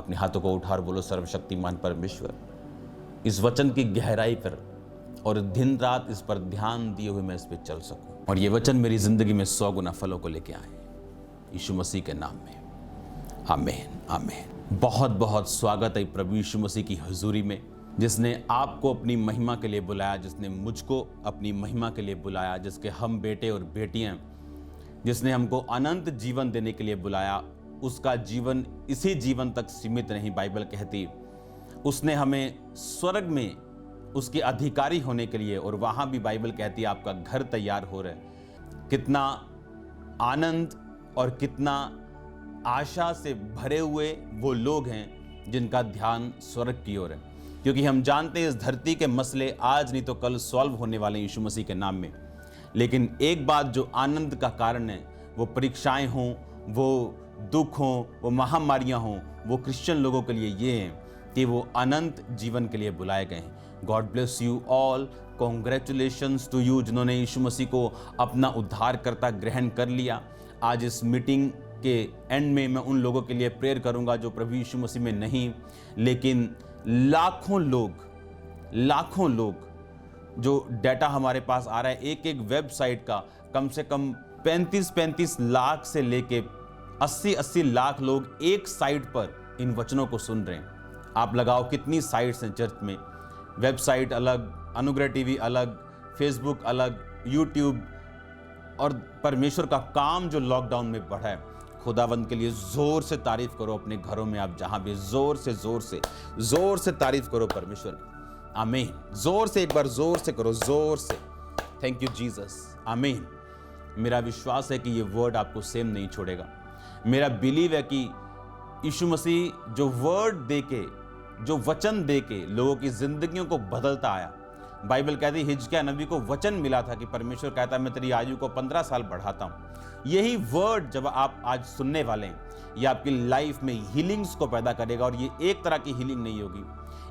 अपने हाथों को उठा और बोलो, सर्वशक्तिमान परमेश्वर, इस वचन की गहराई पर और दिन रात इस पर ध्यान दिए हुए मैं इस पर चल सकूं और ये वचन मेरी जिंदगी में 100 गुना फलों को लेके आए, यीशु मसीह के नाम में, आमीन आमीन। बहुत बहुत स्वागत है प्रभु यीशु मसीह की हुजूरी में, जिसने आपको अपनी महिमा के लिए बुलाया, जिसने मुझको अपनी महिमा के लिए बुलाया, जिसके हम बेटे और बेटियां, जिसने हमको अनंत जीवन देने के लिए बुलाया। उसका जीवन इसी जीवन तक सीमित नहीं, बाइबल कहती उसने हमें स्वर्ग में उसके अधिकारी होने के लिए, और वहां भी बाइबल कहती है आपका घर तैयार हो रहा है। कितना आनंद और कितना आशा से भरे हुए वो लोग हैं जिनका ध्यान स्वर्ग की ओर है, क्योंकि हम जानते हैं इस धरती के मसले आज नहीं तो कल सॉल्व होने वाले हैं यीशु मसीह के नाम में। लेकिन एक बात जो आनंद का कारण है, वो परीक्षाएं हों, वो दुख हों, वो महामारियां हों, वो क्रिश्चियन लोगों के लिए ये हैं कि वो अनंत जीवन के लिए बुलाए गए हैं। God bless you all, congratulations to you जिन्होंने यीशु मसीह को अपना उद्धारकर्ता ग्रहण कर लिया। आज इस मीटिंग के एंड में मैं उन लोगों के लिए प्रेयर करूंगा जो प्रभु यीशु मसीह में नहीं, लेकिन लाखों लोग जो डाटा हमारे पास आ रहा है, एक वेबसाइट का कम से कम 35 लाख से लेके 80 लाख लोग एक साइट पर इन वचनों को सुन रहे हैं। आप लगाओ कितनी साइट्स हैं चर्च में, वेबसाइट अलग, अनुग्रह टीवी अलग, फेसबुक अलग, यूट्यूब, और परमेश्वर का काम जो लॉकडाउन में बढ़ा है, खुदावंद के लिए जोर से तारीफ करो। अपने घरों में आप जहां भी जोर से तारीफ करो परमेश्वर की, आमीन। जोर से एक बार जोर से करो, जोर से, थैंक यू जीसस, आमीन। मेरा विश्वास है कि ये वर्ड आपको सेम नहीं छोड़ेगा। मेरा बिलीव है कि यीशु मसीह जो वर्ड देके, जो वचन देके लोगों की जिंदगियों को बदलता आया। बाइबल कहती है हिजकिय्याह नबी को वचन मिला था कि परमेश्वर कहता है मैं तेरी आयु को 15 साल बढ़ाता हूं। यही वर्ड जब आप आज सुनने वाले हैं, ये आपकी लाइफ में हीलिंग्स को पैदा करेगा, और ये एक तरह की हीलिंग नहीं होगी,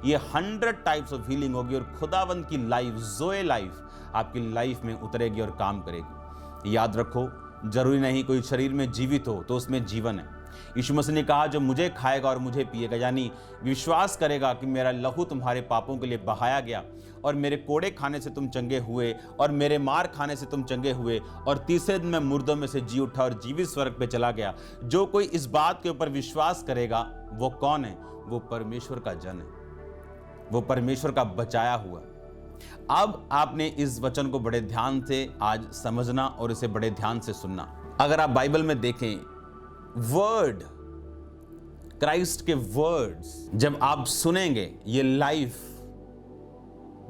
ये 100 टाइप्स ऑफ हीलिंग होगी, और खुदावंद की लाइफ, ज़ोए लाइफ आपकी लाइफ में उतरेगी और काम करेगी। याद रखो, जरूरी नहीं कोई शरीर में जीवित हो तो उसमें जीवन है। यीशु मसीह ने कहा जो मुझे खाएगा और मुझे पिएगा, यानी विश्वास करेगा कि मेरा लहू तुम्हारे पापों के लिए बहाया गया, और मेरे कोड़े खाने से तुम चंगे हुए, और मेरे मार खाने से तुम चंगे हुए, और तीसरे दिन मैं मुर्दों में से जी उठा और जीवित स्वर्ग पे चला गया। जो कोई इस बात के ऊपर विश्वास करेगा वो कौन है? वो परमेश्वर का जन है, वो परमेश्वर का बचाया हुआ। अब आपने इस वचन को बड़े ध्यान से आज समझना और इसे बड़े ध्यान से सुनना। अगर आप बाइबल में देखें, वर्ड, क्राइस्ट के वर्ड्स जब आप सुनेंगे, ये लाइफ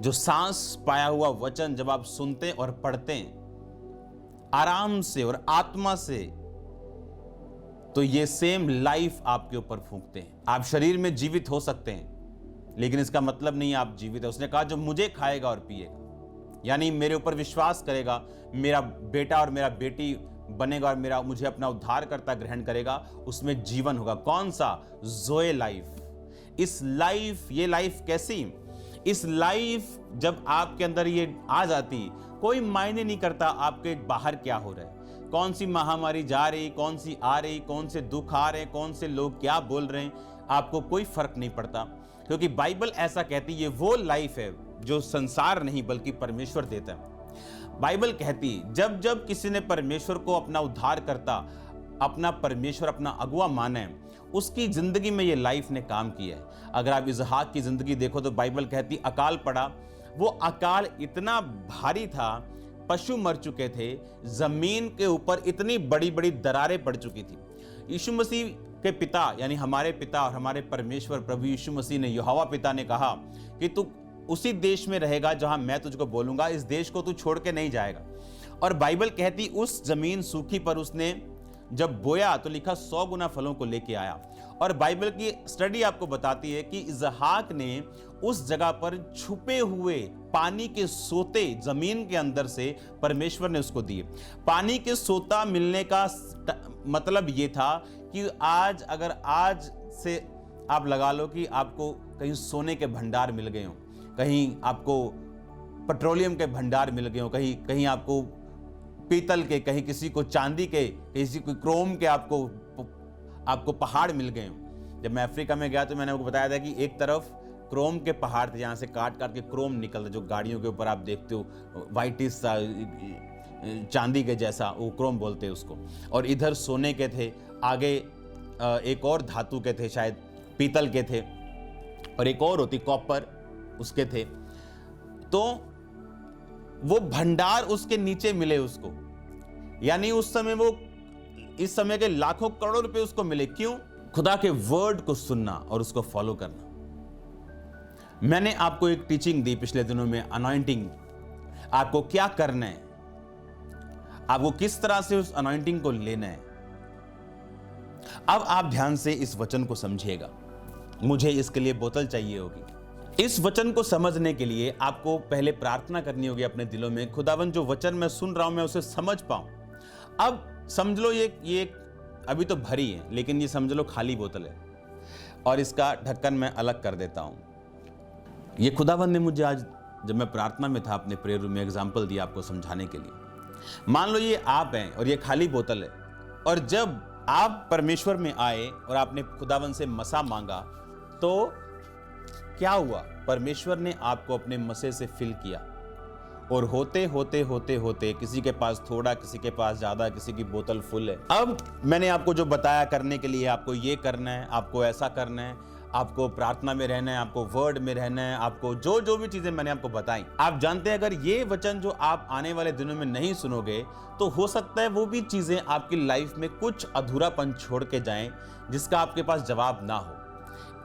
जो सांस पाया हुआ वचन जब आप सुनते और पढ़ते हैं आराम से और आत्मा से, तो ये सेम लाइफ आपके ऊपर फूंकते हैं। आप शरीर में जीवित हो सकते हैं, लेकिन इसका मतलब नहीं आप जीवित है। उसने कहा जो मुझे खाएगा और पिएगा, यानी मेरे ऊपर विश्वास करेगा, मेरा बेटा और मेरा बेटी बनेगा और मुझे अपना उद्धारकर्ता ग्रहण करेगा, उसमें जीवन होगा। कौन सा? ज़ोए लाइफ। ये लाइफ कैसी? इस लाइफ जब आपके अंदर ये आ जाती, कोई मायने नहीं करता आपके बाहर क्या हो रहा है, कौन सी महामारी जा रही, कौन सी आ रही, कौन से दुख आ रहे हैं, कौन से लोग क्या बोल रहे हैं, आपको कोई फर्क नहीं पड़ता, क्योंकि बाइबल ऐसा कहती है ये वो लाइफ है जो संसार नहीं बल्कि परमेश्वर देता है। बाइबल कहती है जब जब किसी ने परमेश्वर को अपना उद्धार करता, अपना परमेश्वर अपना अगुआ माने, उसकी जिंदगी में ये लाइफ ने काम किया है। अगर आप इसहाक की जिंदगी देखो तो बाइबल कहती अकाल पड़ा, वो अकाल इतना भारी था, पशु मर चुके थे, जमीन के ऊपर इतनी बड़ी बड़ी दरारें पड़ चुकी थी। यीशु मसीह के पिता यानी हमारे पिता और हमारे परमेश्वर प्रभु यीशु मसीह ने, यहोवा पिता ने कहा कि तू उसी देश में रहेगा जहां मैं तुझको बोलूंगा, इस देश को तू छोड़ के नहीं जाएगा। और बाइबल कहती उस जमीन सूखी पर उसने जब बोया तो लिखा 100 गुना फलों को लेके आया। और बाइबल की स्टडी आपको बताती है कि इसहाक ने उस जगह पर छुपे हुए पानी के सोते जमीन के अंदर से परमेश्वर ने उसको दिए। पानी के सोता मिलने का मतलब ये था कि आज से आप लगा लो कि आपको कहीं सोने के भंडार मिल गए हो, कहीं आपको पेट्रोलियम के भंडार मिल गए हो, कहीं आपको पीतल के, कहीं किसी को चांदी के, किसी को क्रोम के आपको पहाड़ मिल गए हो। जब मैं अफ्रीका में गया तो मैंने आपको बताया था कि एक तरफ क्रोम के पहाड़ थे, जहाँ से काट काट के क्रोम निकलता, जो गाड़ियों के ऊपर आप देखते हो वाइटिश सा चांदी के जैसा, वो क्रोम बोलते हैं उसको। और इधर सोने के थे, आगे एक और धातु के थे, शायद पीतल के थे, और एक और होती कॉपर, उसके थे। तो वो भंडार उसके नीचे मिले उसको, यानी उस समय वो, इस समय के लाखों करोड़ों रुपए उसको मिले। क्यों? खुदा के वर्ड को सुनना और उसको फॉलो करना। मैंने आपको एक टीचिंग दी पिछले दिनों में, अनॉइंटिंग, आपको क्या करना है, आपको किस तरह से उस अनॉइंटिंग को लेना है। अब आप ध्यान से इस वचन को समझिएगा। मुझे इसके लिए बोतल चाहिए होगी। इस वचन को समझने के लिए आपको पहले प्रार्थना करनी होगी अपने दिलों में, खुदावन जो वचन मैं सुन रहा हूं मैं उसे समझ पाऊं। अब समझ लो ये अभी तो भरी है, लेकिन ये समझ लो खाली बोतल है, और इसका ढक्कन मैं अलग कर देता हूं। ये खुदावन ने मुझे आज, जब मैं प्रार्थना में था अपने प्रेयर रूम में, एग्जाम्पल दिया आपको समझाने के लिए। मान लो ये आप हैं और ये खाली बोतल है, और जब आप परमेश्वर में आए और आपने खुदावन से मसा मांगा, तो क्या हुआ? परमेश्वर ने आपको अपने मसे से फिल किया, और होते होते होते होते किसी के पास थोड़ा, किसी के पास ज्यादा, किसी की बोतल फुल है। अब मैंने आपको जो बताया करने के लिए, आपको ये करना है, आपको ऐसा करना है, आपको प्रार्थना में रहना है, आपको वर्ड में रहना है, आपको जो जो भी चीजें मैंने आपको बताई, आप जानते हैं अगर ये वचन जो आप आने वाले दिनों में नहीं सुनोगे, तो हो सकता है वो भी चीजें आपकी लाइफ में कुछ अधूरापन छोड़ के जाएं, जिसका आपके पास जवाब ना हो।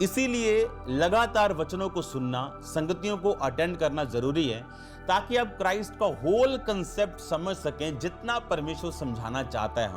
इसीलिए लगातार वचनों को सुनना, संगतियों को अटेंड करना जरूरी है, ताकि आप क्राइस्ट का होल कंसेप्ट समझ सकें। जितना परमेश्वर समझाना चाहता है,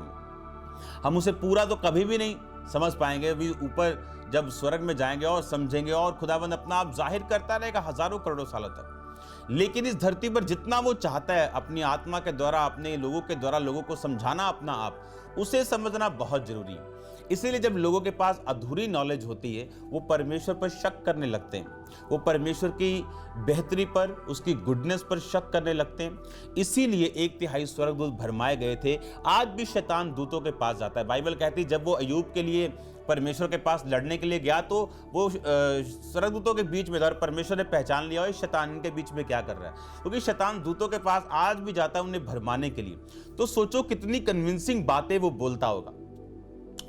हम उसे पूरा तो कभी भी नहीं समझ पाएंगे। भी ऊपर जब स्वर्ग में जाएंगे और समझेंगे, और खुदाबंद अपना आप जाहिर करता रहेगा हजारों करोड़ों सालों तक। लेकिन इस धरती पर जितना वो चाहता है अपनी आत्मा के द्वारा, अपने लोगों के द्वारा लोगों को समझाना अपना आप, उसे समझना बहुत जरूरी है। इसीलिए जब लोगों के पास अधूरी नॉलेज होती है, वो परमेश्वर पर शक करने लगते हैं, वो परमेश्वर की बेहतरी पर, उसकी गुडनेस पर शक करने लगते हैं। इसीलिए 1/3 स्वर्गदूत भरमाए गए थे। आज भी शैतान दूतों के पास जाता है। बाइबल कहती है जब वो अय्यूब के लिए परमेश्वर के पास लड़ने के लिए गया, तो वो स्वर्गदूतों के बीच में था, और परमेश्वर ने पहचान लिया और शैतान इनके बीच में क्या कर रहा है, क्योंकि शैतान दूतों के पास आज भी जाता है उन्हें भरमाने के लिए। तो सोचो कितनी कन्विंसिंग बातें वो बोलता होगा,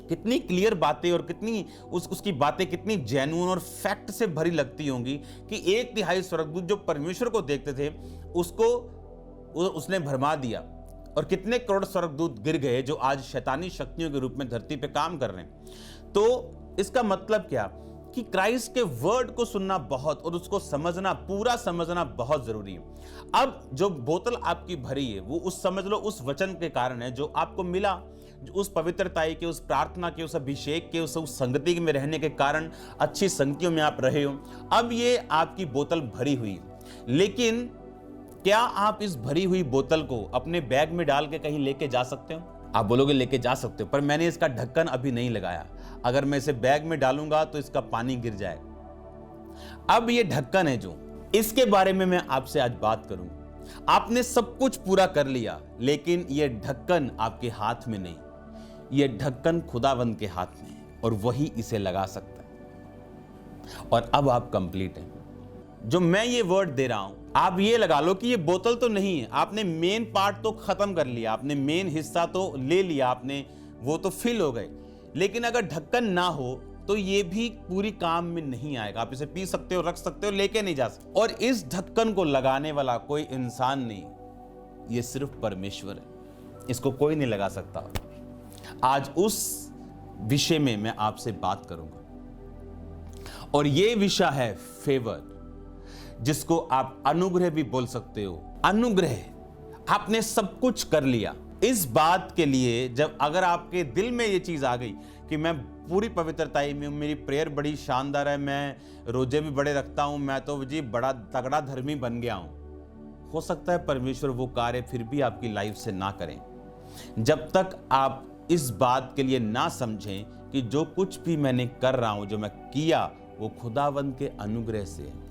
कितनी क्लियर बातें, और कितनी उसकी बातें कितनी जेन्युइन और फैक्ट से भरी लगती होंगी कि 1/3 स्वर्गदूत जो परमेश्वर को देखते थे उसको उसने भरमा दिया, और कितने करोड़ स्वर्गदूत गिर गए जो आज शैतानी शक्तियों के रूप में धरती पे काम कर रहे हैं। तो इसका मतलब क्या कि क्राइस्ट के वर्ड को सुनना बहुत, और उसको समझना, पूरा समझना बहुत जरूरी है। अब जो बोतल आपकी भरी है वो उस, समझ लो, उस वचन के कारण है जो आपको मिला, उस पवित्रताई के, उस प्रार्थना के, उस अभिषेक के, उस संगति में रहने के कारण अच्छी संगतियों में आप रहे हो। अब ये आपकी बोतल भरी हुई है, लेकिन क्या आप इस भरी हुई बोतल को अपने बैग में डाल के कहीं लेके जा सकते हो? आप बोलोगे लेके जा सकते हो, पर मैंने इसका ढक्कन अभी नहीं लगाया। अगर मैं इसे बैग में डालूंगा तो इसका पानी गिर जाएगा। अब ये ढक्कन है जो, इसके बारे में मैं आपसे आज बात करूंगा। आपने सब कुछ पूरा कर लिया, लेकिन ये ढक्कन आपके हाथ में नहीं, ये ढक्कन खुदावंद के हाथ में है, और वही इसे लगा सकता है। और अब आप कंप्लीट हैं। जो मैं ये वर्ड दे रहा हूं, आप ये लगा लो कि ये बोतल तो नहीं है, आपने मेन पार्ट तो खत्म कर लिया, आपने मेन हिस्सा तो ले लिया, आपने वो तो फिल हो गए, लेकिन अगर ढक्कन ना हो तो ये भी पूरी काम में नहीं आएगा। आप इसे पी सकते हो, रख सकते हो, लेके नहीं जा सकते। और इस ढक्कन को लगाने वाला कोई इंसान नहीं, ये सिर्फ परमेश्वर है, इसको कोई नहीं लगा सकता। आज उस विषय में मैं आपसे बात करूंगा, और ये विषय है फेवर, जिसको आप अनुग्रह भी बोल सकते हो। अनुग्रह, आपने सब कुछ कर लिया। इस बात के लिए जब अगर आपके दिल में ये चीज आ गई कि मैं पूरी पवित्रताई में, मेरी प्रेयर बड़ी शानदार है, मैं रोजे भी बड़े रखता हूं, मैं तो जी बड़ा तगड़ा धर्मी बन गया हूं, हो सकता है परमेश्वर वो कार्य फिर भी आपकी लाइफ से ना करें, जब तक आप इस बात के लिए ना समझें कि जो कुछ भी मैंने कर रहा हूं, जो मैं किया, वो खुदावंद के अनुग्रह से है।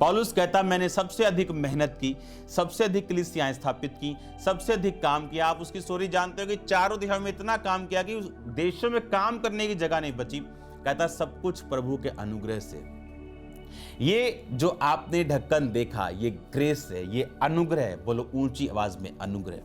पौलुस कहता, मैंने सबसे अधिक मेहनत की, सबसे अधिक कलीसियाएं स्थापित की, सबसे अधिक काम किया। आप उसकी स्टोरी जानते हो कि चारों दिशाओं में इतना काम किया कि उस देशों में काम करने की जगह नहीं बची। कहता सब कुछ प्रभु के अनुग्रह से। ये जो आपने ढक्कन देखा, ये ग्रेस है, ये अनुग्रह है। बोलो ऊंची आवाज में, अनुग्रह।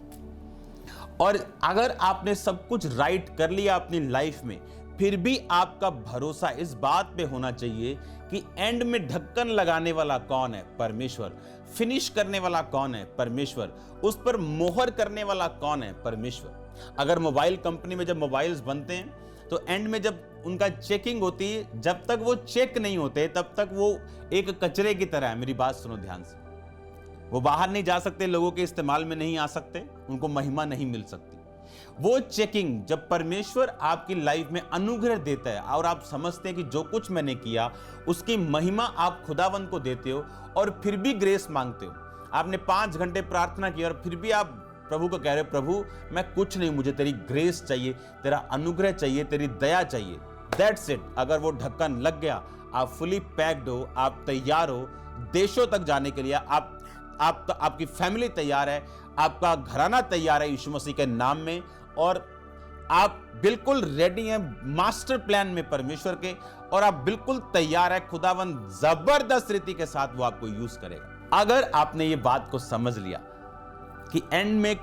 और अगर आपने सब कुछ राइट कर लिया अपनी लाइफ में, फिर भी आपका भरोसा इस बात पे होना चाहिए कि एंड में ढक्कन लगाने वाला कौन है? परमेश्वर। फिनिश करने वाला कौन है? परमेश्वर। उस पर मोहर करने वाला कौन है? परमेश्वर। अगर मोबाइल कंपनी में जब मोबाइल्स बनते हैं तो एंड में जब उनका चेकिंग होती है, जब तक वो चेक नहीं होते तब तक वो एक कचरे की तरह है। मेरी बात सुनो ध्यान से। वो बाहर नहीं जा सकते, लोगों के इस्तेमाल में नहीं आ सकते, उनको महिमा नहीं मिल सकती। वो चेकिंग जब परमेश्वर आपकी लाइफ में अनुग्रह देता है और आप समझते हैं कि जो कुछ मैंने किया उसकी महिमा आप खुदावंद को देते हो और फिर भी ग्रेस मांगते हो। आपने 5 घंटे प्रार्थना की और फिर भी आप प्रभु को कह रहे हो, प्रभु मैं कुछ नहीं, मुझे तेरी ग्रेस चाहिए, तेरा अनुग्रह चाहिए, तेरी दया चाहिए। That's it. अगर वो ढक्कन लग गया, आप फुली पैक्ड हो, आप तैयार हो देशों तक जाने के लिए। आपकी फैमिली तैयार है, आपका घराना तैयार है यीशु मसीह के नाम में, और आप बिल्कुल रेडी हैं मास्टर प्लान में परमेश्वर के, और आप बिल्कुल तैयार है। खुदावंद जबरदस्त रीति के साथ वो आपको यूज करेगा। अगर आपने ये बात को समझ लिया कि एंड में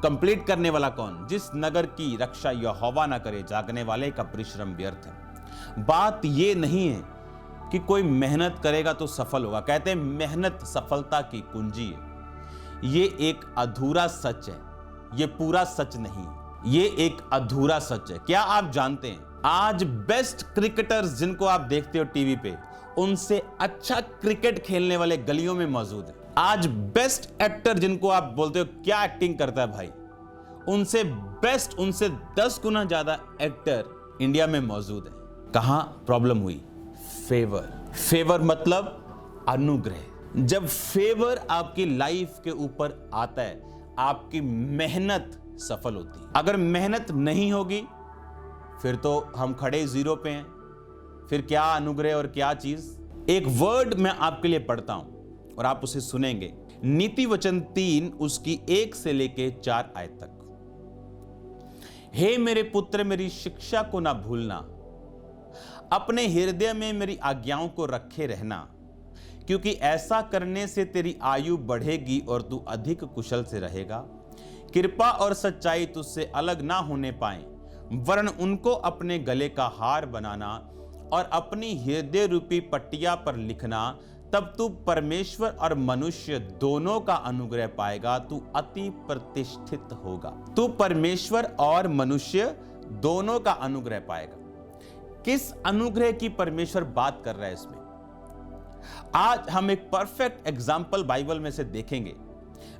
कंप्लीट करने वाला कौन? जिस नगर की रक्षा यहोवा ना करे, जागने वाले का परिश्रम व्यर्थ है। बात ये नहीं है कि कोई मेहनत करेगा तो सफल होगा। कहते हैं मेहनत सफलता की कुंजी है। ये एक अधूरा सच है, ये पूरा सच नहीं है, ये एक अधूरा सच है। क्या आप जानते हैं आज बेस्ट क्रिकेटर्स जिनको आप देखते हो टीवी पे, उनसे अच्छा क्रिकेट खेलने वाले गलियों में मौजूद है। आज बेस्ट एक्टर जिनको आप बोलते हो क्या एक्टिंग करता है भाई, उनसे बेस्ट, उनसे 10 गुना ज्यादा एक्टर इंडिया में मौजूद है। कहां प्रॉब्लम हुई? फेवर। फेवर मतलब अनुग्रह। जब फेवर आपकी लाइफ के ऊपर आता है, आपकी मेहनत सफल होती है। अगर मेहनत नहीं होगी फिर तो हम खड़े जीरो पे हैं। फिर क्या अनुग्रह और क्या चीज। एक वर्ड मैं आपके लिए पढ़ता हूं और आप उसे सुनेंगे। नीति वचन 3 उसकी 1 से लेके 4 आयत तक। हे मेरे पुत्र, मेरी शिक्षा को ना भूलना, अपने हृदय में मेरी आज्ञाओं को रखे रहना, क्योंकि ऐसा करने से तेरी आयु बढ़ेगी और तू अधिक कुशल से रहेगा। कृपा और सच्चाई तुझसे अलग ना होने पाए, वरन उनको अपने गले का हार बनाना और अपनी हृदय रूपी पट्टिया पर लिखना। तब तू परमेश्वर और मनुष्य दोनों का अनुग्रह पाएगा, तू अति प्रतिष्ठित होगा। तू परमेश्वर और मनुष्य दोनों का अनुग्रह पाएगा। किस अनुग्रह की परमेश्वर बात कर रहा है इसमें? आज हम एक परफेक्ट एग्जाम्पल बाइबल में से देखेंगे।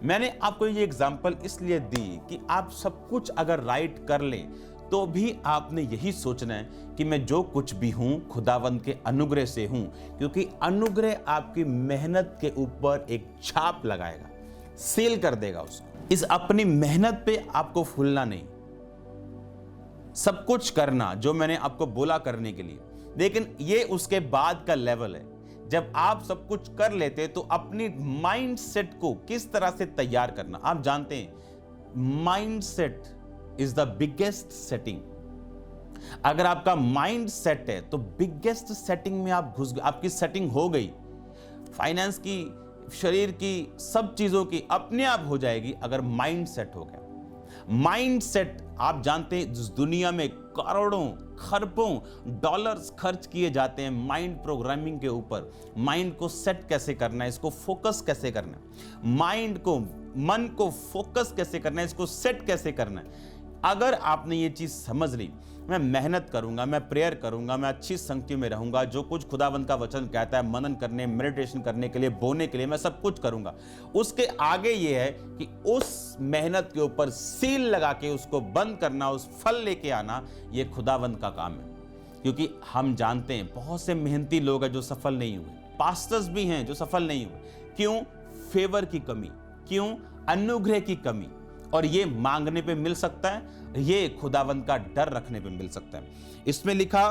मैंने आपको ये एग्जाम्पल इसलिए दी कि आप सब कुछ अगर राइट कर लें तो भी आपने यही सोचना है कि मैं जो कुछ भी हूं खुदावंद के अनुग्रह से हूं, क्योंकि अनुग्रह आपकी मेहनत के ऊपर एक छाप लगाएगा, सील कर देगा उसको। इस अपनी मेहनत पे आपको फूलना नहीं, सब कुछ करना जो मैंने आपको बोला करने के लिए, लेकिन ये उसके बाद का लेवल है। जब आप सब कुछ कर लेते तो अपनी माइंड सेट को किस तरह से तैयार करना। आप जानते हैं mind set is the biggest setting. अगर आपका माइंड सेट है तो बिगेस्ट सेटिंग में आप घुस गए, आपकी सेटिंग हो गई, फाइनेंस की, शरीर की, सब चीजों की अपने आप हो जाएगी अगर माइंड सेट हो गया। माइंड सेट, आप जानते हैं जिस दुनिया में करोड़ों खरबों डॉलर्स खर्च किए जाते हैं माइंड प्रोग्रामिंग के ऊपर, माइंड को सेट कैसे करना है, इसको फोकस कैसे करना है, माइंड को, मन को फोकस कैसे करना है, इसको सेट कैसे करना है। अगर आपने ये चीज समझ ली, मैं मेहनत करूंगा, मैं प्रेयर करूंगा, मैं अच्छी संगति में रहूंगा, जो कुछ खुदावंद का वचन कहता है मनन करने, मेडिटेशन करने के लिए, बोने के लिए मैं सब कुछ करूंगा। उसके आगे ये है कि उस मेहनत के ऊपर सील लगा के उसको बंद करना, उस फल लेके आना, ये खुदावंद का काम है। क्योंकि हम जानते हैं बहुत से मेहनती लोग हैं जो सफल नहीं हुए, पास्टर्स भी हैं जो सफल नहीं हुए। क्यों? फेवर की कमी। क्यों? अनुग्रह की कमी। और ये मांगने पे मिल सकता है, ये खुदावंद का डर रखने पे मिल सकता है। इसमें लिखा,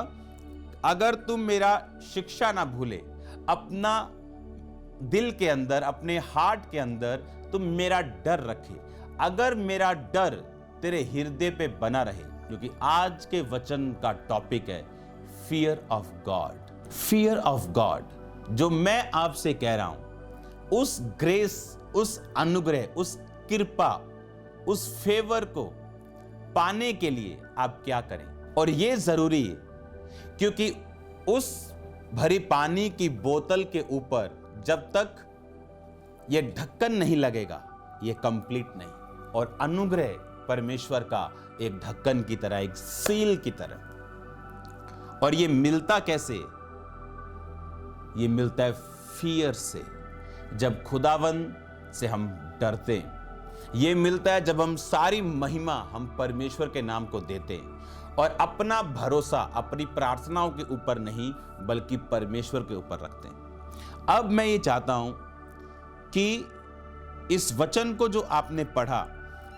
अगर तुम मेरा शिक्षा ना भूले, अपना दिल के अंदर, अपने हार्ट के अंदर तुम मेरा डर रखे। अगर मेरा डर तेरे हृदय पे बना रहे, क्योंकि आज के वचन का टॉपिक है fear of God. Fear of God जो मैं आपसे कह रहा हूं, उस ग्रेस, उस अनुग्रह, उस कृपा, उस फेवर को पाने के लिए आप क्या करें। और यह जरूरी है क्योंकि उस भरी पानी की बोतल के ऊपर जब तक यह ढक्कन नहीं लगेगा, यह कंप्लीट नहीं। और अनुग्रह परमेश्वर का एक ढक्कन की तरह, एक सील की तरह। और यह मिलता कैसे? यह मिलता है फियर से, जब खुदावन से हम डरते हैं। यह मिलता है जब हम सारी महिमा हम परमेश्वर के नाम को देते हैं और अपना भरोसा अपनी प्रार्थनाओं के ऊपर नहीं बल्कि परमेश्वर के ऊपर रखते हैं। अब मैं ये चाहता हूं कि इस वचन को जो आपने पढ़ा,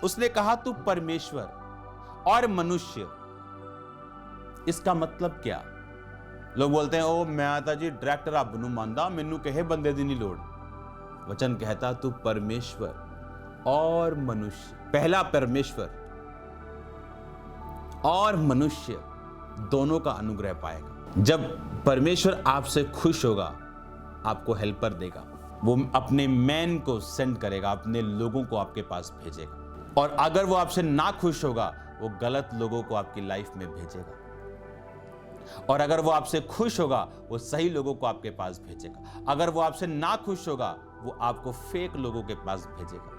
उसने कहा तू परमेश्वर और मनुष्य, इसका मतलब क्या? लोग बोलते हैं ओ मैं आता जी डायरेक्टर आप बनू मानदा, मैनू कहे बंदे दी नहीं लोड़। वचन कहता तू परमेश्वर और मनुष्य, पहला परमेश्वर और मनुष्य दोनों का अनुग्रह पाएगा। जब परमेश्वर आपसे खुश होगा, आपको हेल्पर देगा, वो अपने मैन को सेंड करेगा, अपने लोगों को आपके पास भेजेगा। और अगर वो आपसे ना खुश होगा, वो गलत लोगों को आपकी लाइफ में भेजेगा। और अगर वो आपसे खुश होगा, वो सही लोगों को आपके पास भेजेगा। अगर वो आपसे ना खुश होगा, वो आपको फेक लोगों के पास भेजेगा।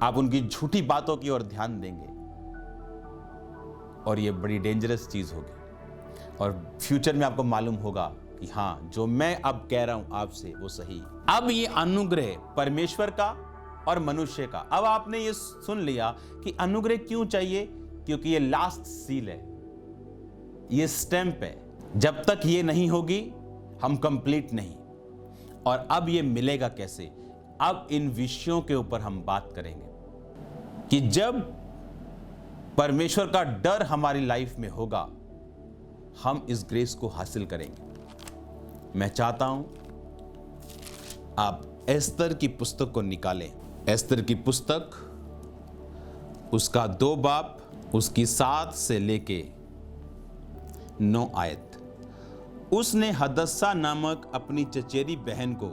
आप उनकी झूठी बातों की ओर ध्यान देंगे और ये बड़ी डेंजरस चीज होगी। और फ्यूचर में आपको मालूम होगा कि हाँ, जो मैं अब कह रहा हूं आपसे वो सही है। अब ये अनुग्रह परमेश्वर का और मनुष्य का। अब आपने ये सुन लिया कि अनुग्रह क्यों चाहिए, क्योंकि ये लास्ट सील है, ये स्टैंप है। जब तक ये नहीं होगी हम कंप्लीट नहीं। और अब ये मिलेगा कैसे? अब इन विषयों के ऊपर हम बात करेंगे कि जब परमेश्वर का डर हमारी लाइफ में होगा, हम इस ग्रेस को हासिल करेंगे। मैं चाहता हूं आप एस्तर की पुस्तक को निकालें। एस्तर की पुस्तक, उसका 2 बाब, उसकी 7 से लेके 9 आयत। उसने हदस्सा नामक अपनी चचेरी बहन को,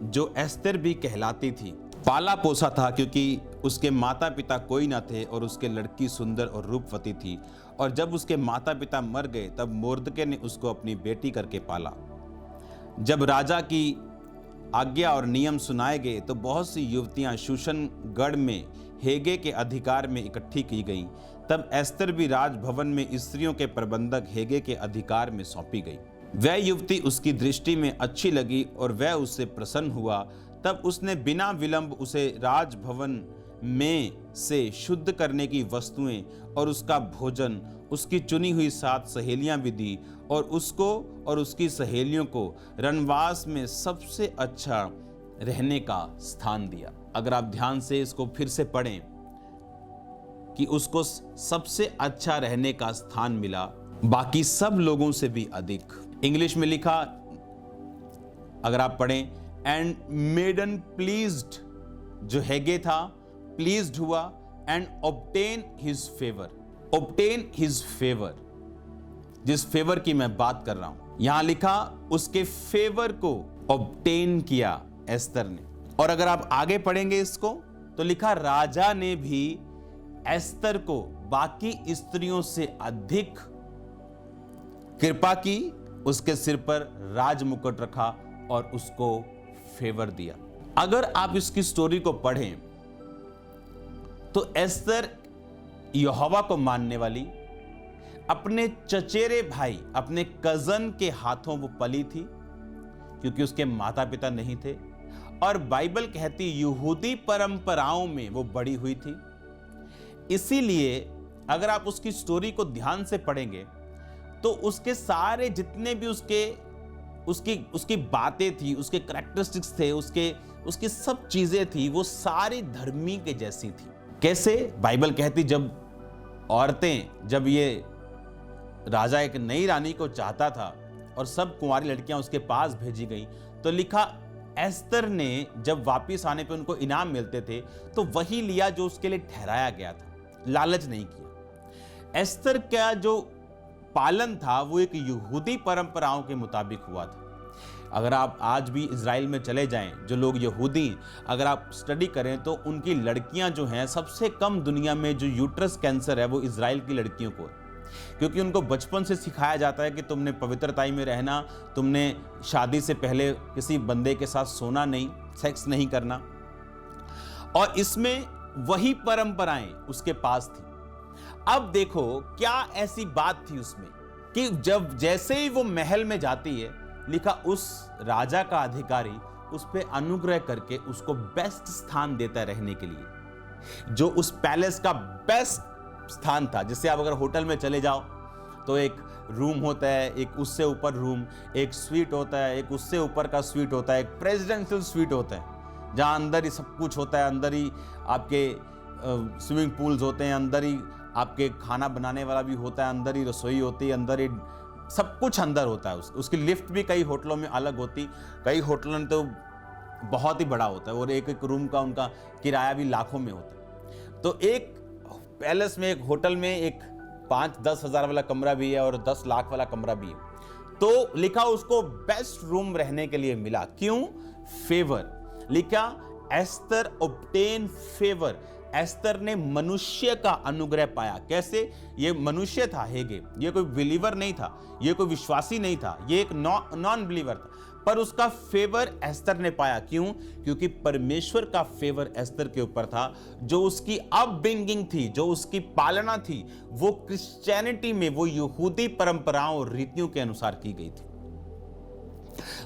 जो एस्तर भी कहलाती थी, पाला पोसा था, क्योंकि उसके माता पिता कोई ना थे और उसके लड़की सुंदर और रूपवती थी। और जब उसके माता पिता मर गए, तब मोर्दके ने उसको अपनी बेटी करके पाला। जब राजा की आज्ञा और नियम सुनाए गए, तो बहुत सी युवतियां शूशन गढ़ में हेगे के अधिकार में इकट्ठी की गईं। तब एस्तर भी राजभवन में स्त्रियों के प्रबंधक हेगे के अधिकार में सौंपी गई। वह युवती उसकी दृष्टि में अच्छी लगी और वह उससे प्रसन्न हुआ। तब उसने बिना विलंब उसे राजभवन में से शुद्ध करने की वस्तुएं और उसका भोजन, उसकी चुनी हुई 7 सहेलियां भी दी और उसको और उसकी सहेलियों को रनवास में सबसे अच्छा रहने का स्थान दिया। अगर आप ध्यान से इसको फिर से पढ़ें कि उसको सबसे अच्छा रहने का स्थान मिला, बाकी सब लोगों से भी अधिक। इंग्लिश में लिखा, अगर आप पढ़ें, एंड मेडन प्लीज्ड, जो हेगे था प्लीज्ड हुआ, and obtain his favour. Obtain his favour, जिस फेवर की मैं बात कर रहा हूं, यहां लिखा उसके फेवर को ऑब्टेन किया एस्तर ने। और अगर आप आगे पढ़ेंगे इसको, तो लिखा राजा ने भी एस्तर को बाकी स्त्रियों से अधिक कृपा की, उसके सिर पर राज मुकुट रखा और उसको फेवर दिया। अगर आप इसकी स्टोरी को पढ़ें तो एस्तर यहोवा को मानने वाली, अपने चचेरे भाई, अपने कजन के हाथों वो पली थी, क्योंकि उसके माता पिता नहीं थे। और बाइबल कहती यहूदी परंपराओं में वो बड़ी हुई थी। इसीलिए अगर आप उसकी स्टोरी को ध्यान से पढ़ेंगे तो उसके सारे जितने भी उसकी बातें थी, उसके कैरेक्टरिस्टिक्स थे, उसकी सब चीजें थी, वो सारी धर्मी के जैसी थी। कैसे? बाइबल कहती जब ये राजा एक नई रानी को चाहता था और सब कुंवारी लड़कियां उसके पास भेजी गई, तो लिखा एस्तर ने जब वापस आने पे उनको इनाम मिलते थे तो वही लिया जो उसके लिए ठहराया गया था, लालच नहीं किया। एस्तर का जो पालन था वो एक यहूदी परंपराओं के मुताबिक हुआ था। अगर आप आज भी इज़राइल में चले जाएं, जो लोग यहूदी, अगर आप स्टडी करें तो उनकी लड़कियां जो हैं, सबसे कम दुनिया में जो यूट्रस कैंसर है वो इज़राइल की लड़कियों को है, क्योंकि उनको बचपन से सिखाया जाता है कि तुमने पवित्रताई में रहना, तुमने शादी से पहले किसी बंदे के साथ सोना नहीं, सेक्स नहीं करना। और इसमें वही परंपराएं उसके पास थी। अब देखो क्या ऐसी बात थी उसमें कि जब जैसे ही वो महल में जाती है, लिखा उस राजा का अधिकारी उस पे अनुग्रह करके उसको बेस्ट स्थान देता है रहने के लिए, जो उस पैलेस का बेस्ट स्थान था। जिससे आप अगर होटल में चले जाओ तो एक रूम होता है, एक उससे ऊपर रूम, एक स्वीट होता है, एक उससे ऊपर का स्वीट होता है, एक प्रेसिडेंशियल स्वीट होता है जहां अंदर ही सब कुछ होता है, अंदर ही आपके स्विमिंग पूल्स होते हैं, अंदर ही आपके खाना बनाने वाला भी होता है, अंदर ही रसोई होती है, अंदर ही सब कुछ अंदर होता है। उसकी लिफ्ट भी कई होटलों में अलग होती, कई होटलों में तो बहुत ही बड़ा होता है और एक एक रूम का उनका किराया भी लाखों में होता है। तो एक पैलेस में, एक होटल में एक 5-10 हज़ार वाला कमरा भी है और 10 लाख वाला कमरा भी है। तो लिखा उसको बेस्ट रूम रहने के लिए मिला। क्यों? फेवर। लिखा एस्तर ऑब्टेन फेवर, एस्तर ने मनुष्य का अनुग्रह पाया। कैसे? ये मनुष्य था हेगे, ये कोई बिलीवर नहीं था, ये कोई विश्वासी नहीं था, ये एक नॉन बिलीवर था, पर उसका फेवर एस्तर ने पाया। क्यों? क्योंकि परमेश्वर का फेवर एस्तर के ऊपर था। जो उसकी अपब्रिंगिंग थी, जो उसकी पालना थी, वो क्रिश्चियनिटी में, वो यहूदी परंपराओं और रीतियों के अनुसार की गई थी।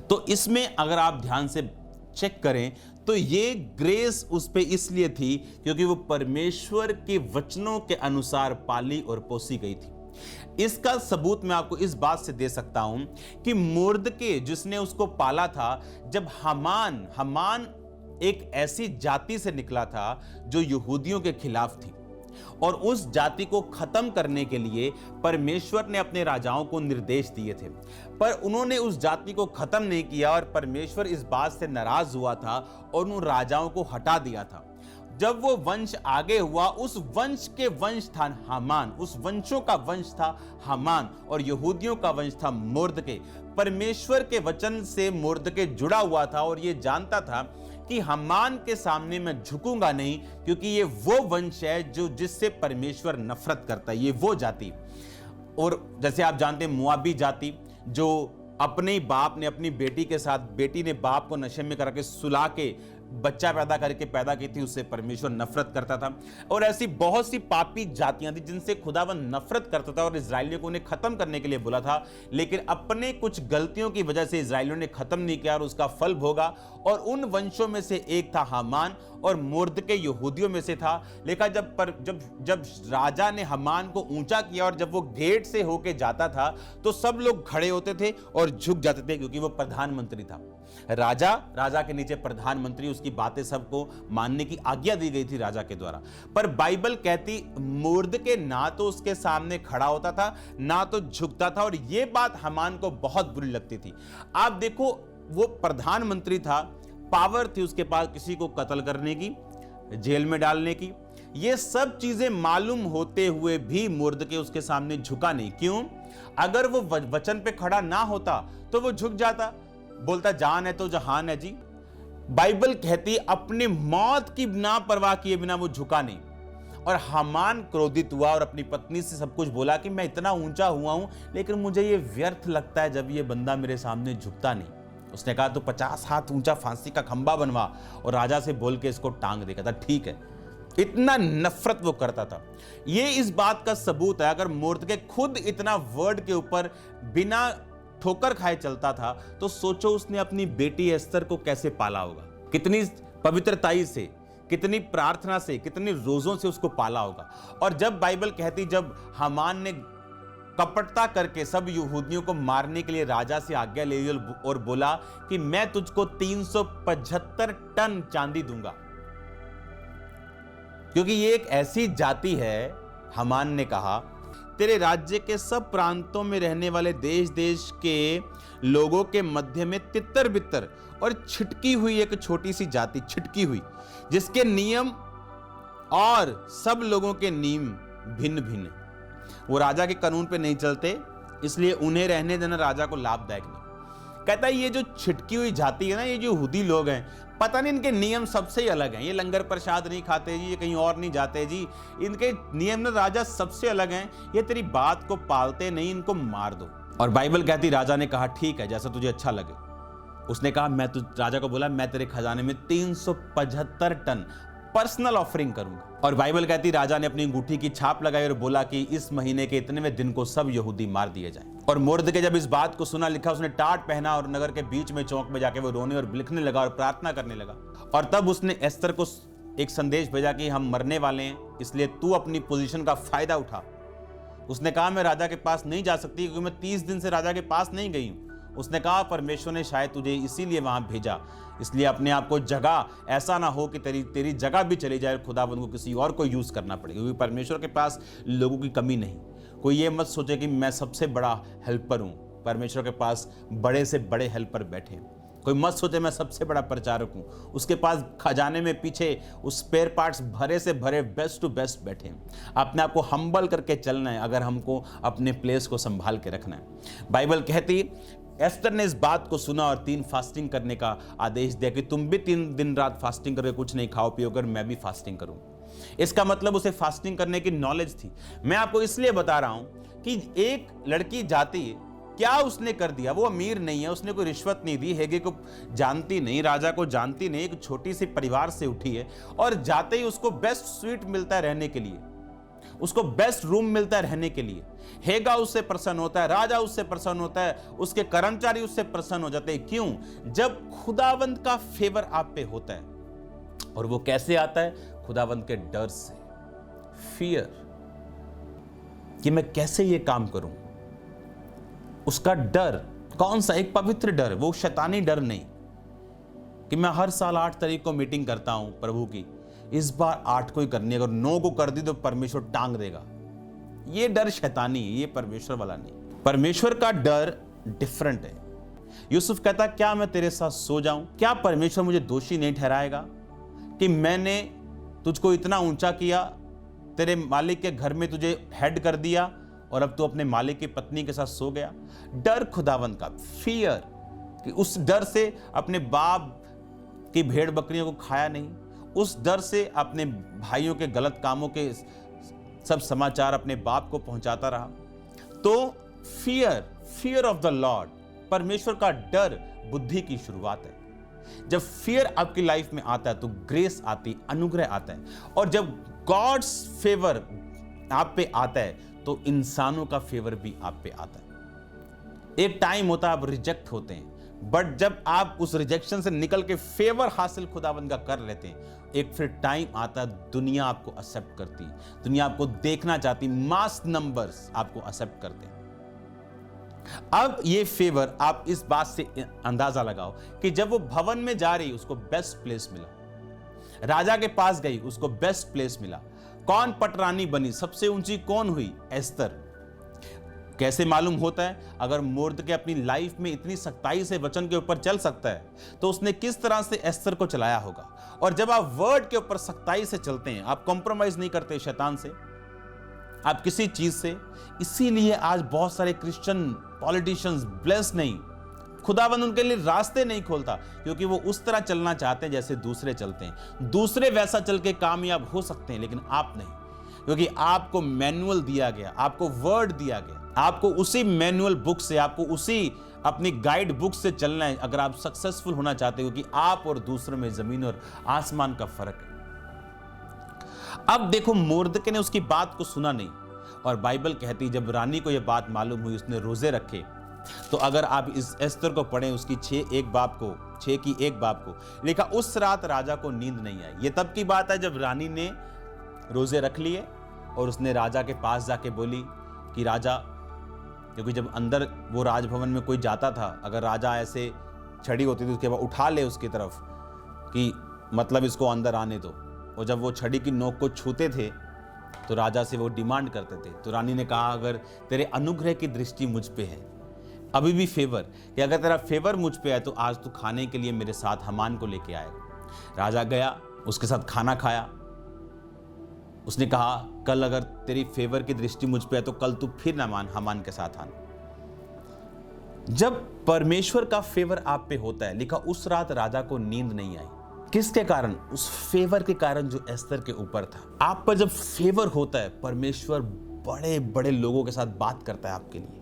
तो इसमें अगर आप ध्यान से चेक करें तो ये ग्रेस उस पे इसलिए थी क्योंकि वो परमेश्वर के वचनों के अनुसार पाली और पोसी गई थी। इसका सबूत मैं आपको इस बात से दे सकता हूं कि मुर्दके जिसने उसको पाला था, जब हमान एक ऐसी जाति से निकला था जो यहूदियों के खिलाफ थी, और उस जाति को खत्म करने के लिए परमेश्वर ने अपने राजाओं को निर्देश दिए थे, पर उन्होंने उस जाति को खत्म नहीं किया और परमेश्वर इस बात से नाराज हुआ था और उन राजाओं को हटा दिया था। जब वो वंश आगे हुआ, उस वंश के वंश था हामान, उस वंशों का वंश था हामान, और यहूदियों का वंश था मुर्दके। परमेश्वर के वचन से मुर्दके जुड़ा हुआ था और ये जानता था कि हामान के सामने मैं झुकूंगा नहीं, क्योंकि ये वो वंश है जो जिससे परमेश्वर नफरत करता है, ये वो जाति। और जैसे आप जानते हैं मोआबी जाति, जो अपने बाप ने अपनी बेटी के साथ, बेटी ने बाप को नशे में करके सुला के बच्चा पैदा करके पैदा की थी, उससे परमेश्वर नफरत करता था। और ऐसी बहुत सी पापी जातियां थी जिनसे खुदावंद नफरत करता था और इजरायलियों को उन्हें खत्म करने के लिए बोला था, लेकिन अपने कुछ गलतियों की वजह से इजरायलियों ने खत्म नहीं किया और उसका फल भोगा। और उन वंशों में से एक था हामान, और मुर्दके यहूदियों में से था। लेकिन जब राजा ने हामान को ऊंचा किया और जब वो गेट से होके जाता था तो सब लोग खड़े होते थे और झुक जाते थे, क्योंकि वो प्रधानमंत्री था। राजा के नीचे प्रधानमंत्री, उसकी बातें सबको मानने की आज्ञा दी गई थी राजा के द्वारा। पर बाइबल कहती मुर्दके ना तो उसके सामने खड़ा होता था, ना तो झुकता था, और यह बात हामान को बहुत बुरी लगती थी। आप देखो, वो प्रधानमंत्री था, पावर थी उसके पास किसी को कत्ल करने की, जेल में डालने की। ये सब चीजें मालूम होते हुए भी मुर्दके उसके सामने झुका नहीं। क्यों? अगर वो वचन पे खड़ा ना होता तो वो झुक जाता, बोलता जान है तो जहान है जी। बाइबल कहती अपनी मौत की ना परवाह किए बिना वो झुका नहीं। और हामान क्रोधित हुआ और अपनी पत्नी से सब कुछ बोला कि मैं इतना ऊंचा हुआ हूं, लेकिन मुझे ये व्यर्थ लगता है जब ये बंदा मेरे सामने झुकता नहीं। उसने कहा तो 50 हाथ ऊंचा फांसी का खंबा बनवा और राजा से बोल के इसको टांग देगा था। ठीक है, इतना नफरत वो करता था। ये इस बात का सबूत है, अगर मुर्दके खुद इतना वर्ड के ऊपर बिना ठोकर खाए चलता था, तो सोचो उसने अपनी बेटी एस्तर को कैसे पाला होगा, कितनी पवित्रताई से, कितनी प्रार्थना से, कितनी रोजों से उसको पाला होगा। और जब बाइबल कहती, जब हामान ने कपटता करके सब यहूदियों को मारने के लिए राजा से आज्ञा ले ली और बोला कि मैं तुझको 375 टन चांदी दूंगा, क्योंकि ये एक ऐसी जाति है। हामान ने कहा तेरे राज्य के सब प्रांतों में रहने वाले देश देश के लोगों के मध्य में तितर बितर और छिटकी हुई एक छोटी सी जाति, छिटकी हुई, जिसके नियम और सब लोगों के नियम भिन्न भिन्न। वो राजा के कानून पे नहीं चलते, इसलिए उन्हें रहने देना राजा को लाभदायक नहीं। कहता है ये जो छिटकी हुई जाति है ना, ये जो यहूदी लोग हैं, पता नहीं इनके नियम सबसे ही अलग हैं। ये लंगर प्रसाद नहीं खाते जी, ये कहीं और नहीं जाते जी, इनके नियम ना राजा सबसे अलग हैं। ये तेरी बात को पालते नहीं, इनको मार दो। और बाइबल कहती राजा ने कहा ठीक है, जैसा तुझे अच्छा लगे। उसने कहा राजा को बोला मैं तेरे खजाने में 375 टन पर्सनल ऑफरिंग करूंगा। और बाइबल कहती राजा ने अपनी अंगूठी की छाप लगाई और बोला कि इस महीने के इतनेवें दिन को सब यहूदी मार दिए जाएं। और मुर्दके जब इस बात को सुना, लिखा उसने टाट पहना और नगर के बीच में चौक में जाके वो रोने और बिलखने लगा और प्रार्थना करने लगा। और तब उसने एस्तर को एक संदेश भेजा कि हम मरने वाले हैं, इसलिए तू अपनी पोजीशन का फायदा उठा। उसने कहा मैं राजा के पास नहीं जा सकती क्योंकि मैं 30 दिन से राजा के पास नहीं गई हूं। उसने कहा परमेश्वर ने शायद तुझे इसीलिए वहां भेजा, इसलिए अपने आप को जगह, ऐसा ना हो कि तेरी जगह भी चली जाए, खुदाबंद को किसी और को यूज करना पड़े। क्योंकि परमेश्वर के पास लोगों की कमी नहीं। कोई ये मत सोचे कि मैं सबसे बड़ा हेल्पर हूं, परमेश्वर के पास बड़े से बड़े हेल्पर बैठे हैं। कोई मत सोचे मैं सबसे बड़ा प्रचारक हूं, उसके पास खजाने में पीछे उस स्पेयर पार्ट्स भरे से भरे बेस्ट टू बेस्ट बैठे हैं। अपने आप को हम्बल करके चलना है अगर हमको अपने प्लेस को संभाल के रखना है। बाइबल कहती एस्तर ने इस बात को सुना और 3 फास्टिंग करने का आदेश दिया कि तुम भी 3 दिन रात फास्टिंग करके कुछ नहीं खाओ पियो कर, मैं भी फास्टिंग करूं। इसका मतलब उसे फास्टिंग करने की नॉलेज थी। मैं आपको इसलिए बता रहा हूं कि एक लड़की जाती है, क्या उसने कर दिया, वो अमीर नहीं है, उसने कोई रिश्वत नहीं दी, हेगे को जानती नहीं, राजा को जानती नहीं, एक छोटी सी परिवार से उठी है और जाते ही उसको बेस्ट स्वीट मिलता है रहने के लिए, उसको बेस्ट रूम मिलता है रहने के लिए। हेगा उससे प्रसन्न होता है, राजा उससे प्रसन्न होता है, उसके कर्मचारी उससे प्रसन्न हो जाते हैं। क्यों? जब खुदावंद का फेवर आप पे होता है। और वो कैसे आता है? खुदावंद के डर से, फियर, कि मैं कैसे ये काम करूं। उसका डर कौन सा? एक पवित्र डर, वो शैतानी डर नहीं कि मैं हर साल 8 तारीख को मीटिंग करता हूं प्रभु की, इस बार 8 को ही करनी है, अगर 9 को कर दी तो परमेश्वर टांग देगा। ये डर शैतानी है, ये परमेश्वर वाला नहीं। परमेश्वर का डर डिफरेंट है। यूसुफ कहता क्या मैं तेरे साथ सो जाऊं? क्या परमेश्वर मुझे दोषी नहीं ठहराएगा कि मैंने तुझको इतना ऊंचा किया, तेरे मालिक के घर में तुझे हेड कर दिया और अब तू अपने मालिक की पत्नी के साथ सो गया? डर खुदावंद का, फियर, कि उस डर से अपने बाप की भेड़ बकरियों को खाया नहीं, उस डर से अपने भाइयों के गलत कामों के सब समाचार अपने बाप को पहुंचाता रहा। तो फियर ऑफ द लॉर्ड, परमेश्वर का डर बुद्धि की शुरुआत है। जब फियर आपकी लाइफ में आता है तो ग्रेस आती, अनुग्रह आता है। और जब गॉड्स फेवर आप पे आता है तो इंसानों का फेवर भी आप पे आता है। एक टाइम होता है आप रिजेक्ट होते हैं, बट जब आप उस रिजेक्शन से निकल के फेवर हासिल खुदावंद का कर लेते हैं, एक फिर टाइम आता है दुनिया आपको एक्सेप्ट करती, दुनिया आपको देखना चाहती, मास नंबर्स आपको एक्सेप्ट करते हैं। अब ये फेवर आप इस बात से अंदाजा लगाओ कि जब वो भवन में जा रही उसको बेस्ट प्लेस मिला, राजा के पास गई उसको बेस्ट प्लेस मिला। कौन पटरानी बनी? सबसे ऊंची कौन हुई? एस्तर। कैसे मालूम होता है? अगर मुर्दके अपनी लाइफ में इतनी सख्ताई से वचन के ऊपर चल सकता है तो उसने किस तरह से एस्तर को चलाया होगा। और जब आप वर्ड के ऊपर सख्ताई से चलते हैं, आप कॉम्प्रोमाइज नहीं करते शैतान से, आप किसी चीज से। इसीलिए आज बहुत सारे क्रिश्चियन पॉलिटिशियंस ब्लेस नहीं, खुदावंद उनके लिए रास्ते नहीं खोलता, क्योंकि वो उस तरह चलना चाहते हैं जैसे दूसरे चलते हैं। दूसरे वैसा चल के कामयाब हो सकते हैं, लेकिन आप नहीं, क्योंकि आपको मैनुअल दिया गया, आपको वर्ड दिया गया, आपको उसी मैनुअल बुक से, आपको उसी अपनी गाइड बुक से चलना है अगर आप सक्सेसफुल होना चाहते हो। क्योंकि आप और दूसरों में जमीन और आसमान का फर्क है। अब देखो, मुर्दके ने उसकी बात को सुना नहीं, और बाइबल कहती जब रानी को यह बात मालूम हुई उसने रोजे रखे। तो अगर आप इस एस्तर को पढ़ें, उसकी 6 की 1 बाब को लिखा, उस रात राजा को नींद नहीं आई। ये तब की बात है जब रानी ने रोजे रख लिए और उसने राजा के पास जाके बोली कि राजा, क्योंकि जब अंदर वो राजभवन में कोई जाता था, अगर राजा ऐसे छड़ी होती थी उसके बाद उठा ले उसकी तरफ कि मतलब इसको अंदर आने दो, और जब वो छड़ी की नोक को छूते थे तो राजा से वो डिमांड करते थे। तो रानी ने कहा अगर तेरे अनुग्रह की दृष्टि मुझ पे है, अभी भी फेवर, कि अगर तेरा फेवर मुझ पे है तो आज तू खाने के लिए मेरे साथ हामान को लेके आएगा। राजा गया, उसके साथ खाना खाया। उसने कहा कल अगर तेरी फेवर की दृष्टि मुझ पे है तो कल तू फिर हामान के साथ आना। जब परमेश्वर का फेवर आप पे होता है, लिखा उस रात राजा को नींद नहीं आई। किसके कारण? उस फेवर के कारण जो एस्तर के ऊपर था। आप पर जब फेवर होता है, परमेश्वर बड़े बड़े लोगों के साथ बात करता है आपके लिए।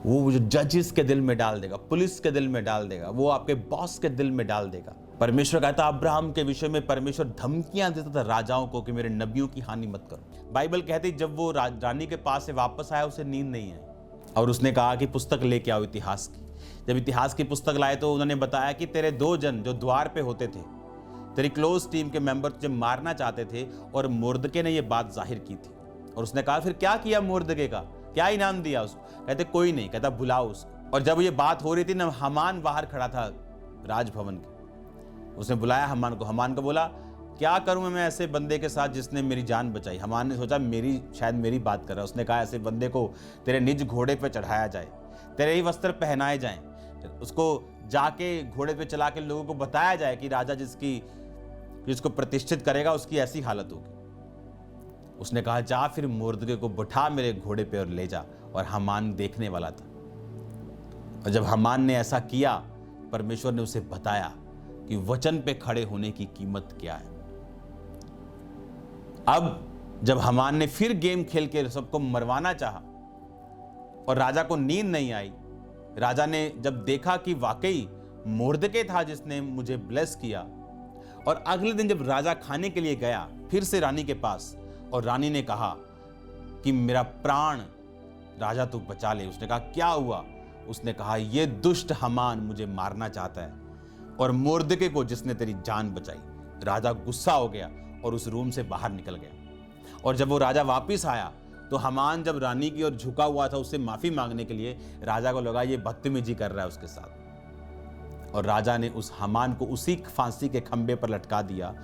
वो जो जजेस के दिल में डाल देगा, पुलिस के दिल में डाल देगा, वो आपके बॉस के दिल में डाल देगा। परमेश्वर कहता है अब्राहम के विषय में, परमेश्वर धमकियां देता था राजाओं को कि मेरे नबियों की हानि मत करो। बाइबल कहती जब वो रानी के पास से वापस आया, उसे नींद नहीं आई और उसने कहा कि पुस्तक लेके आओ इतिहास की। जब इतिहास की पुस्तक लाए तो उन्होंने बताया कि तेरे 2 जन जो द्वार पे होते थे, तेरी क्लोज टीम के मेंबर तुझे मारना चाहते थे और मुर्दके ने ये बात जाहिर की थी। और उसने कहा फिर क्या किया मुर्दके का, क्या इनाम दिया उसको? कहते कोई नहीं, कहता बुलाओ उसको। और जब ये बात हो रही थी ना, हमान बाहर खड़ा था राजभवन के, उसने बुलाया हमान को बोला क्या करूं मैं ऐसे बंदे के साथ जिसने मेरी जान बचाई। हमान ने सोचा शायद मेरी बात कर रहा है। उसने कहा ऐसे बंदे को तेरे निज घोड़े पे चढ़ाया जाए, तेरे ही वस्त्र पहनाए जाएं, उसको जाके घोड़े पे चला के लोगों को बताया जाए कि राजा जिसको प्रतिष्ठित करेगा उसकी ऐसी हालत होगी। उसने कहा जा फिर मुर्दके को बिठा मेरे घोड़े पे और ले जा। और हमान देखने वाला था। और जब हमान ने ऐसा किया, परमेश्वर ने उसे बताया कि वचन पे खड़े होने की कीमत क्या है। अब जब हमान ने फिर गेम खेल के सबको मरवाना चाहा और राजा को नींद नहीं आई, राजा ने जब देखा कि वाकई मुर्दके था जिसने मुझे ब्लेस किया, और अगले दिन जब राजा खाने के लिए गया फिर से रानी के पास, और रानी ने कहा कि मेरा प्राण राजा तू बचा ले। उसने कहा क्या हुआ? उसने कहा ये दुष्ट हमान मुझे मारना चाहता है और मुर्दके को जिसने तेरी जान बचाई। राजा गुस्सा हो गया और उस रूम से बाहर निकल गया। और जब वो राजा वापस आया तो हमान जब रानी की ओर झुका हुआ था उससे माफी मांगने के लिए, राजा को लगा ये बदतमीजी कर रहा है उसके साथ। और राजा ने उस हमान को उसी फांसी के खंबे पर लटका दिया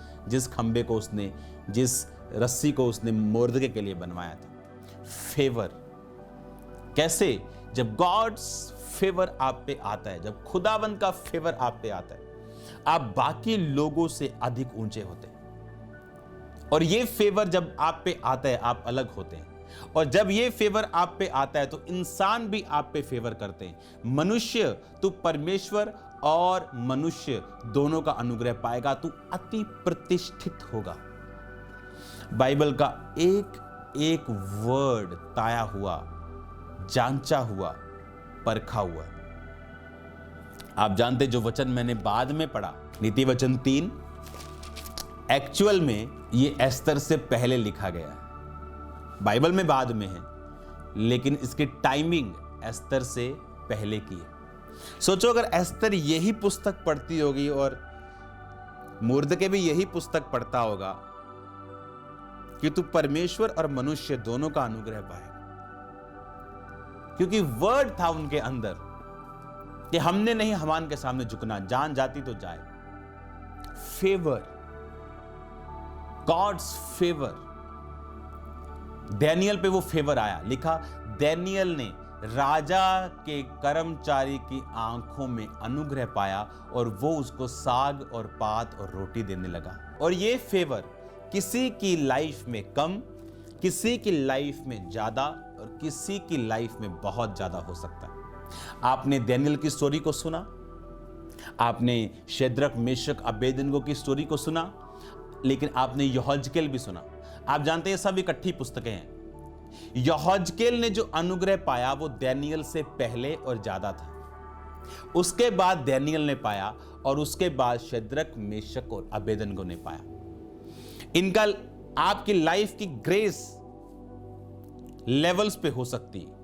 जिस रस्सी को उसने मुर्दके के लिए बनवाया था। फेवर कैसे? जब गॉड्स फेवर आप पे आता है, जब खुदावंद का फेवर आप पे आता है, आप बाकी लोगों से अधिक ऊंचे होते हैं। और ये फेवर जब आप पे आता है, आप अलग होते हैं। और जब ये फेवर आप पे आता है तो इंसान भी आप पे फेवर करते हैं। मनुष्य, तू परमेश्वर और मनुष्य दोनों का अनुग्रह पाएगा, तू अति प्रतिष्ठित होगा। बाइबल का एक एक वर्ड ताया हुआ, जांचा हुआ, परखा हुआ। आप जानते जो वचन मैंने बाद में पढ़ा, नीति वचन 3, एक्चुअल में ये एस्तर से पहले लिखा गया है। बाइबल में बाद में है, लेकिन इसकी टाइमिंग एस्तर से पहले की है। सोचो अगर एस्तर यही पुस्तक पढ़ती होगी और मुर्दके भी यही पुस्तक पढ़ता होगा कि तू परमेश्वर और मनुष्य दोनों का अनुग्रह पाएगा। क्योंकि वर्ड था उनके अंदर कि हमने नहीं हमान के सामने झुकना, जान जाती तो जाए। Favour, God's favour. डैनियल पे वो फेवर आया। लिखा डैनियल ने राजा के कर्मचारी की आंखों में अनुग्रह पाया और वो उसको साग और पात और रोटी देने लगा। और ये फेवर किसी की लाइफ में कम, किसी की लाइफ में ज्यादा और किसी की लाइफ में बहुत ज्यादा हो सकता है। आपने डैनियल की स्टोरी को सुना, आपने शेद्रक, मेशक, अबेदनगो की स्टोरी को सुना, लेकिन आपने यहोजकेल भी सुना। आप जानते हैं सब इकट्ठी पुस्तकें हैं। यहोजकेल ने जो अनुग्रह पाया वो डैनियल से पहले और ज्यादा था। उसके बाद डैनियल ने पाया और उसके बाद शेद्रक, मेशक और अबेदनगो ने पाया। इनका आपकी लाइफ की ग्रेस लेवल्स पे हो सकती है,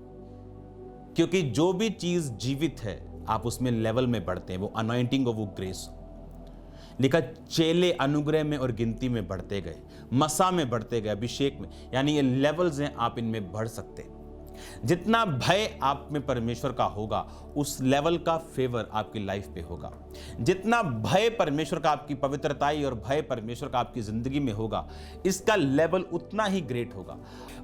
क्योंकि जो भी चीज जीवित है आप उसमें लेवल में बढ़ते हैं, वो अनॉइंटिंग और वो ग्रेस। लिखा चेले अनुग्रह में और गिनती में बढ़ते गए, मसा में बढ़ते गए, अभिषेक में, यानी ये लेवल्स हैं, आप इनमें बढ़ सकते हैं। जितना भय आप में परमेश्वर का होगा उस लेवल का फेवर आपकी लाइफ पे होगा। जितना भय परमेश्वर का, आपकी पवित्रताई और भय परमेश्वर का आपकी जिंदगी में होगा, इसका लेवल उतना ही ग्रेट होगा।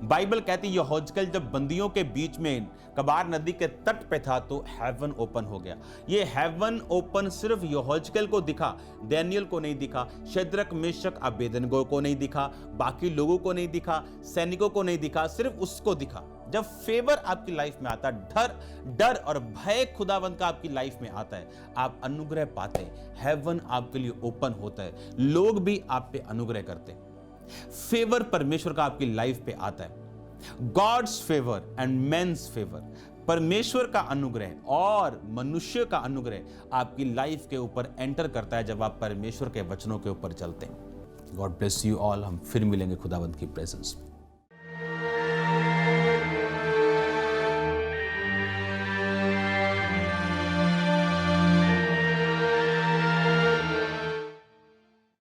बाइबल कहती है यहोजकेल जब बंदियों के बीच में कबार नदी के तट पे था तो हेवन ओपन हो गया। ये हेवन ओपन सिर्फ यहोजकेल को दिखा, डैनियल को नहीं दिखा, शेद्रक, मेशक, अबेदनगो को नहीं दिखा, बाकी लोगों को नहीं दिखा, सैनिकों को नहीं दिखा, सिर्फ उसको दिखा जब फेवर आपकी लाइफ में आता है, डर और भय खुदावंद का आपकी लाइफ में आता है, आप अनुग्रह पाते हैं, हेवन आपके लिए ओपन होता है, लोग भी आप पे अनुग्रह करते हैं। फेवर परमेश्वर का आपकी लाइफ पे आता है। God's favour and men's favour, परमेश्वर का अनुग्रह और मनुष्य का अनुग्रह आपकी लाइफ के ऊपर एंटर करता है जब आप परमेश्वर के वचनों के ऊपर चलते हैं। God bless you all. हम फिर मिलेंगे खुदावंद की प्रेजेंस में।